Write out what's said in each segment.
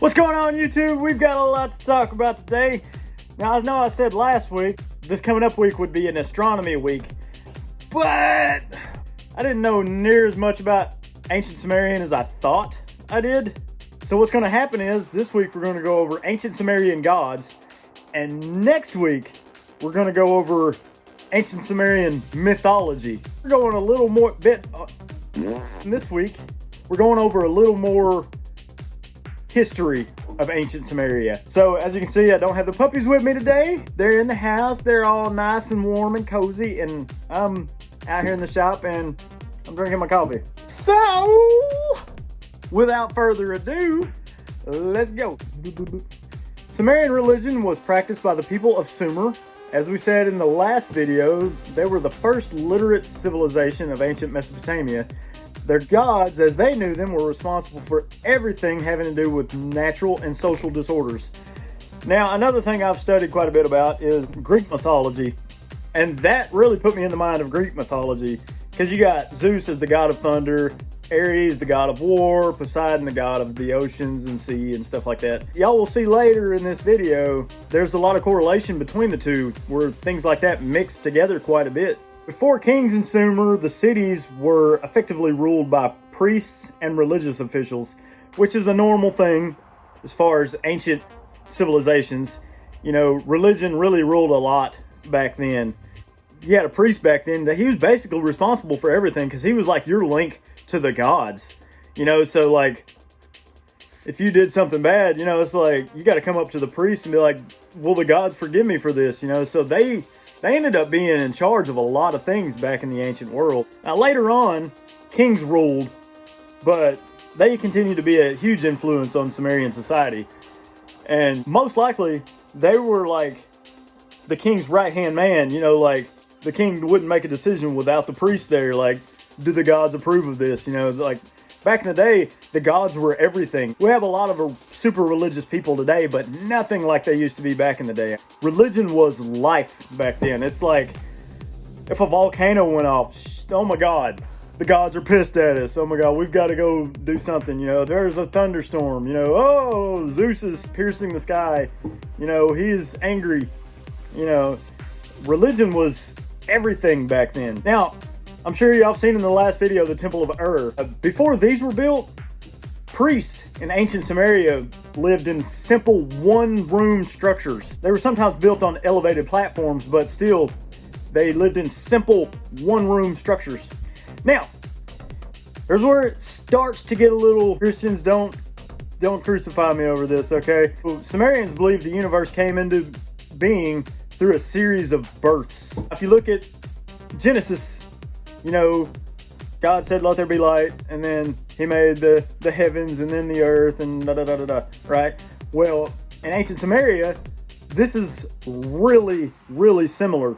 What's going on, YouTube? We've got a lot to talk about today. Now, I know I said last week this coming up week would be an astronomy week, but I didn't know near as much about ancient Sumerian as I thought I did. So what's going to happen is this week we're going to go over ancient Sumerian gods, and next week we're going to go over ancient Sumerian mythology. We're going a little more this week we're going over a little more history of ancient Sumeria. So as you can see, I don't have the puppies with me today. They're in the house. They're all nice and warm and cozy, and I'm out here in the shop and I'm drinking my coffee. So without further ado, let's go. Sumerian religion was practiced by the people of Sumer. As we said in the last video, they were the first literate civilization of ancient Mesopotamia. Their gods, as they knew them, were responsible for everything having to do with natural and social disorders. Now, another thing I've studied quite a bit about is Greek mythology. And that really put me in the mind of Greek mythology, because you got Zeus as the god of thunder, Ares the god of war, Poseidon the god of the oceans and sea and stuff like that. Y'all will see later in this video, there's a lot of correlation between the two, where things like that mix together quite a bit. Before kings in Sumer, the cities were effectively ruled by priests and religious officials, which is a normal thing as far as ancient civilizations. You know, religion really ruled a lot back then. You had a priest back then that he was basically responsible for everything, because he was like your link to the gods. You know, so like if you did something bad, you know, it's like you got to come up to the priest and be like, will the gods forgive me for this? You know, so they ended up being in charge of a lot of things back in the ancient world. Now later on, kings ruled, but they continued to be a huge influence on Sumerian society. And most likely, they were like the king's right-hand man. You know, like the king wouldn't make a decision without the priest there. Like, do the gods approve of this? You know, like back in the day, the gods were everything. We have a lot of super religious people today, but nothing like they used to be back in the day. Religion was life back then. It's like if a volcano went off, oh my God, the gods are pissed at us. Oh my God, we've got to go do something. You know, there's a thunderstorm. You know, oh, Zeus is piercing the sky. You know, he is angry. You know, religion was everything back then. Now, I'm sure y'all seen in the last video the Temple of Ur. Before these were built, priests in ancient Sumeria lived in simple one-room structures. They were sometimes built on elevated platforms, but still, they lived in simple one-room structures. Now, here's where it starts to get a little, Christians, don't crucify me over this, okay? Well, Sumerians believe the universe came into being through a series of births. If you look at Genesis, you know, God said, let there be light, and then he made the heavens and then the earth and da-da-da-da-da, right? Well, in ancient Sumeria, this is really, really similar,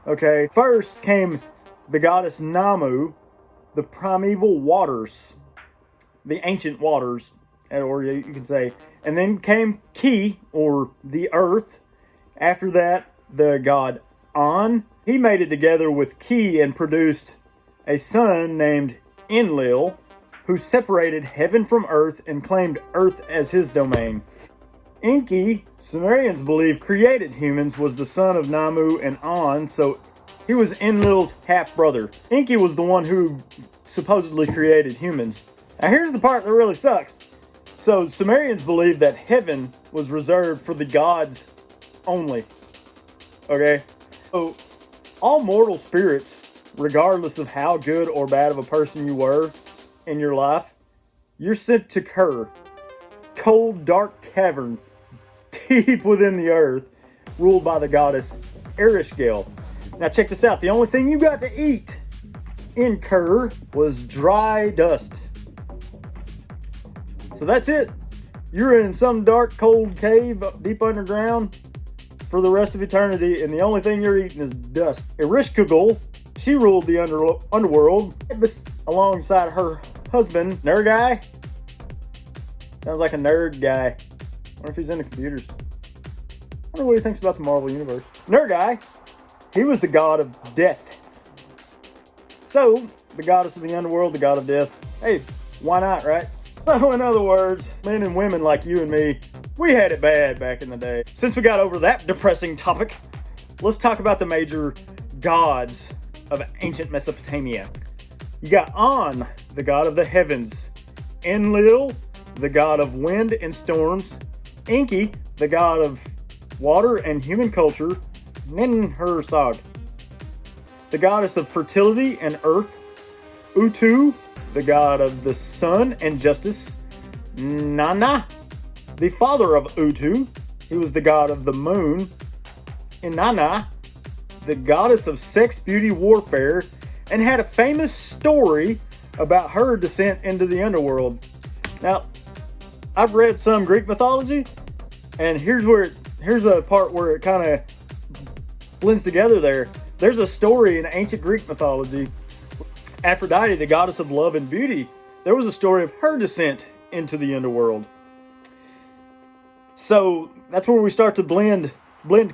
okay? First came the goddess Namu, the primeval waters, the ancient waters, or you can say, and then came Ki, or the earth. After that, the god An. He made it together with Ki and produced a son named Enlil, who separated heaven from earth and claimed earth as his domain. Enki, Sumerians believe, created humans, was the son of Namu and An, so he was Enlil's half-brother. Enki was the one who supposedly created humans. Now here's the part that really sucks. So Sumerians believed that heaven was reserved for the gods only. Okay? So all mortal spirits, regardless of how good or bad of a person you were in your life, you're sent to Kher, cold, dark cavern deep within the earth, ruled by the goddess Ereshkigal. Now check this out. The only thing you got to eat in Kher was dry dust. So that's it. You're in some dark, cold cave deep underground for the rest of eternity, and the only thing you're eating is dust. Ereshkigal, she ruled the underworld alongside her husband, Nergal. Sounds like a nerd guy. I wonder if he's into computers. I wonder what he thinks about the Marvel Universe. Nergal, he was the god of death. So, the goddess of the underworld, the god of death. Hey, why not, right? So in other words, men and women like you and me, we had it bad back in the day. Since we got over that depressing topic, let's talk about the major gods of ancient Mesopotamia. You got An, the god of the heavens, Enlil, the god of wind and storms, Enki, the god of water and human culture, Ninhursag, the goddess of fertility and earth, Utu, the god of the sun and justice, Nana, the father of Utu, he was the god of the moon, Inanna, the goddess of sex, beauty, warfare, and had a famous story about her descent into the underworld. Now, I've read some Greek mythology, and here's a part where it kind of blends together there. There's a story in ancient Greek mythology. Aphrodite, the goddess of love and beauty, there was a story of her descent into the underworld. So that's where we start to blend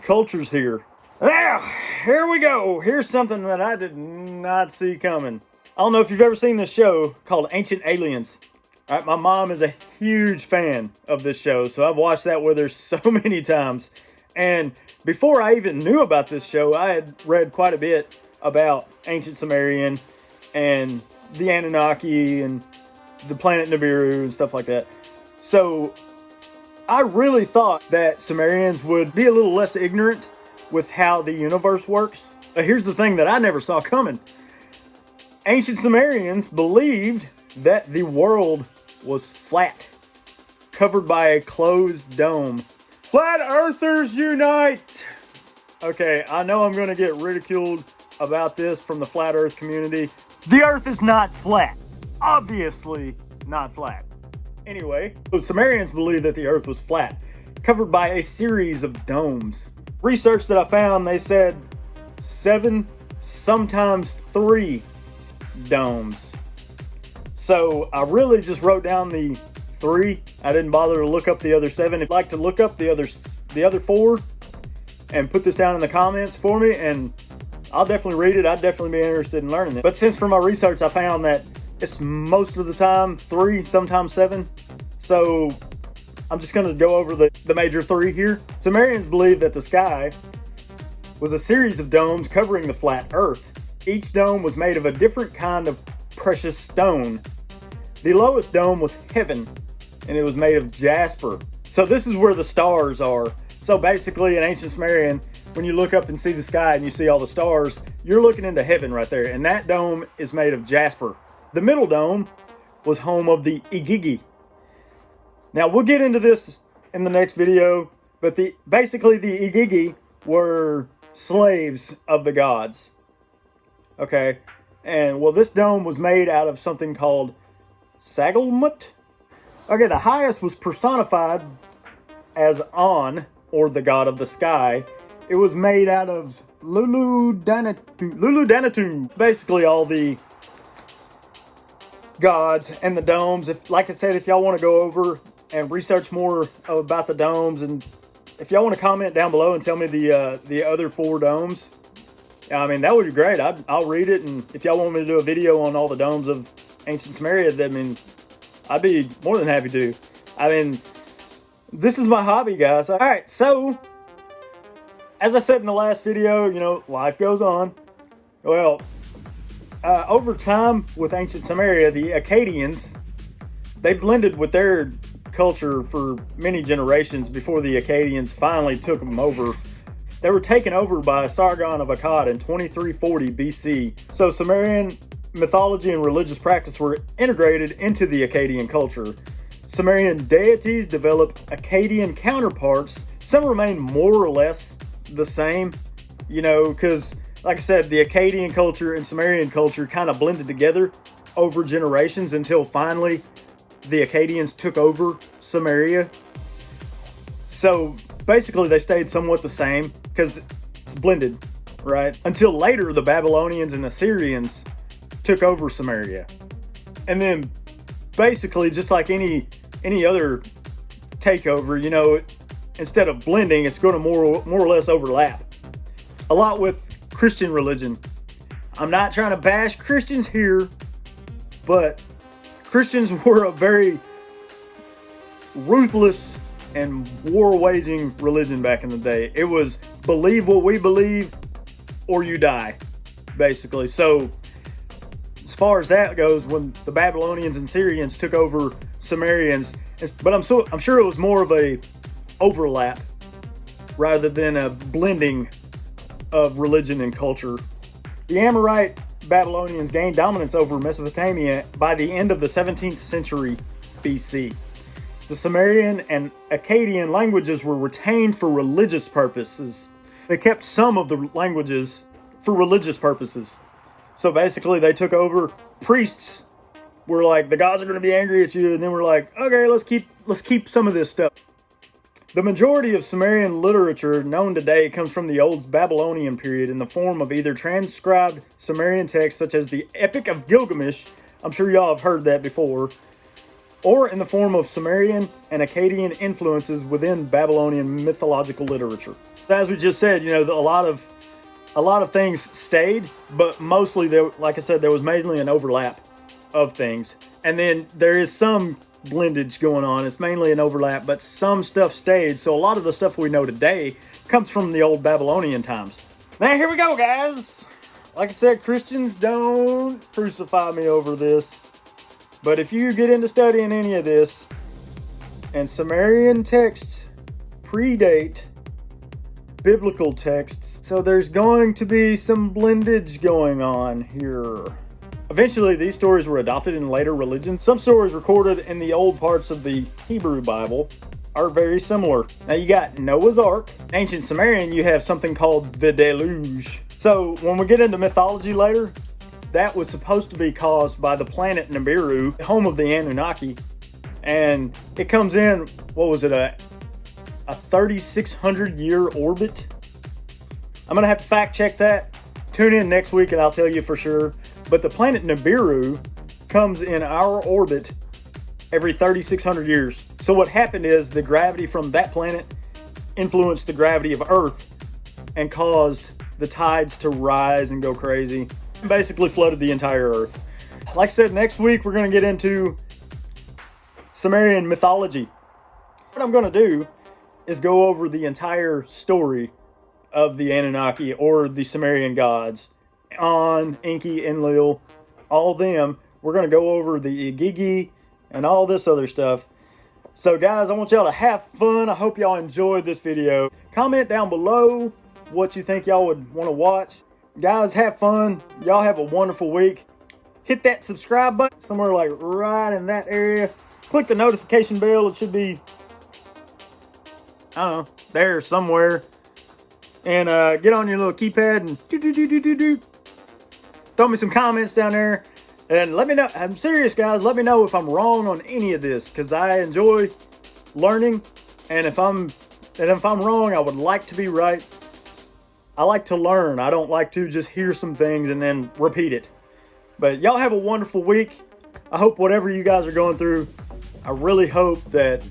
cultures here. Now, here we go. Here's something that I did not see coming. I don't know if you've ever seen this show called Ancient Aliens. All right, my mom is a huge fan of this show, so I've watched that with her so many times. And before I even knew about this show, I had read quite a bit about ancient Sumerian and the Anunnaki and the planet Nibiru and stuff like that. So I really thought that Sumerians would be a little less ignorant with how the universe works. But here's the thing that I never saw coming. Ancient Sumerians believed that the world was flat, covered by a closed dome. Flat Earthers unite! Okay, I know I'm going to get ridiculed about this from the flat Earth community. The Earth is not flat. Obviously not flat. Anyway, the Sumerians believed that the Earth was flat, covered by a series of domes. Research that I found, they said 7, sometimes 3 domes. So I really just wrote down the 3. I didn't bother to look up the other 7. If you'd like to look up the other 4 and put this down in the comments for me, and I'll definitely read it. I'd definitely be interested in learning it. But since from my research I found that it's most of the time 3, sometimes 7. So I'm just going to go over the major 3 here. Sumerians believed that the sky was a series of domes covering the flat Earth. Each dome was made of a different kind of precious stone. The lowest dome was heaven, and it was made of jasper. So this is where the stars are. So basically in ancient Sumerian, when you look up and see the sky and you see all the stars, you're looking into heaven right there. And that dome is made of jasper. The middle dome was home of the Igigi. Now we'll get into this in the next video, but basically the Igigi were slaves of the gods. Okay, and well, this dome was made out of something called Sagalmut. Okay, the highest was personified as An, or the god of the sky. It was made out of Lulu-Danitu. Basically all the gods and the domes. Like I said, if y'all want to go over and research more about the domes, and if y'all want to comment down below and tell me the other 4 domes, I mean, that would be great. I'll read it, and if y'all want me to do a video on all the domes of ancient Sumeria, I mean, I'd be more than happy to. I mean, this is my hobby, guys. All right, so as I said in the last video, you know, life goes on. Well, over time with ancient Sumeria, the Akkadians, they blended with their culture for many generations before the Akkadians finally took them over. They were taken over by Sargon of Akkad in 2340 BC. So Sumerian mythology and religious practice were integrated into the Akkadian culture. Sumerian deities developed Akkadian counterparts. Some remain more or less the same, you know, because like I said, the Akkadian culture and Sumerian culture kind of blended together over generations until finally the Akkadians took over Sumeria. So basically they stayed somewhat the same because it's blended, right? Until later the Babylonians and Assyrians took over Sumeria. And then basically just like any other takeover, you know, instead of blending, it's going to more or less overlap. A lot with Christian religion. I'm not trying to bash Christians here, but Christians were a very ruthless and war-waging religion back in the day. It was believe what we believe or you die, basically. So as far as that goes, when the Babylonians and Syrians took over Sumerians, but I'm sure it was more of a overlap rather than a blending of religion and culture. The Amorite Babylonians gained dominance over Mesopotamia by the end of the 17th century BC. The Sumerian and Akkadian languages were retained for religious purposes. They kept some of the languages for religious purposes. So basically they took over. Priests were like, the gods are going to be angry at you, and then we're like, okay, let's keep some of this stuff. The majority of Sumerian literature known today comes from the Old Babylonian period in the form of either transcribed Sumerian texts such as the Epic of Gilgamesh, I'm sure y'all have heard that before, or in the form of Sumerian and Akkadian influences within Babylonian mythological literature. As we just said, a lot of things stayed, but mostly, like I said, there was mainly an overlap of things. And then there is some blendage going on. It's mainly an overlap, but some stuff stayed. So a lot of the stuff we know today comes from the old Babylonian times. Now here we go, guys. Like I said, Christians, don't crucify me over this. But if you get into studying any of this, and Sumerian texts predate biblical texts, so there's going to be some blendage going on here. Eventually, these stories were adopted in later religions. Some stories recorded in the old parts of the Hebrew Bible are very similar. Now, you got Noah's Ark. In ancient Sumerian, you have something called the deluge. So, when we get into mythology later, that was supposed to be caused by the planet Nibiru, home of the Anunnaki. And it comes in, what was it, a 3,600 year orbit? I'm going to have to fact check that. Tune in next week and I'll tell you for sure. But the planet Nibiru comes in our orbit every 3,600 years. So what happened is the gravity from that planet influenced the gravity of Earth and caused the tides to rise and go crazy. Basically flooded the entire Earth. Like I said, next week we're going to get into Sumerian mythology. What I'm going to do is go over the entire story of the Anunnaki or the Sumerian gods. On, Enki, Enlil, all them. We're going to go over the Igigi and all this other stuff. So guys, I want y'all to have fun. I hope y'all enjoyed this video. Comment down below what you think y'all would want to watch. Guys, have fun. Y'all have a wonderful week. Hit that subscribe button somewhere like right in that area. Click the notification bell. It should be, I don't know, there somewhere. And get on your little keypad and throw me some comments down there. And let me know. I'm serious, guys. Let me know if I'm wrong on any of this, because I enjoy learning. And if I'm wrong, I would like to be right. I like to learn. I don't like to just hear some things and then repeat it. But y'all have a wonderful week. I hope whatever you guys are going through, I really hope that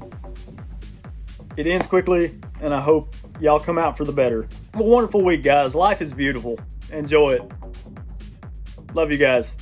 it ends quickly, and I hope y'all come out for the better. Have a wonderful week, guys. Life is beautiful. Enjoy it. Love you guys.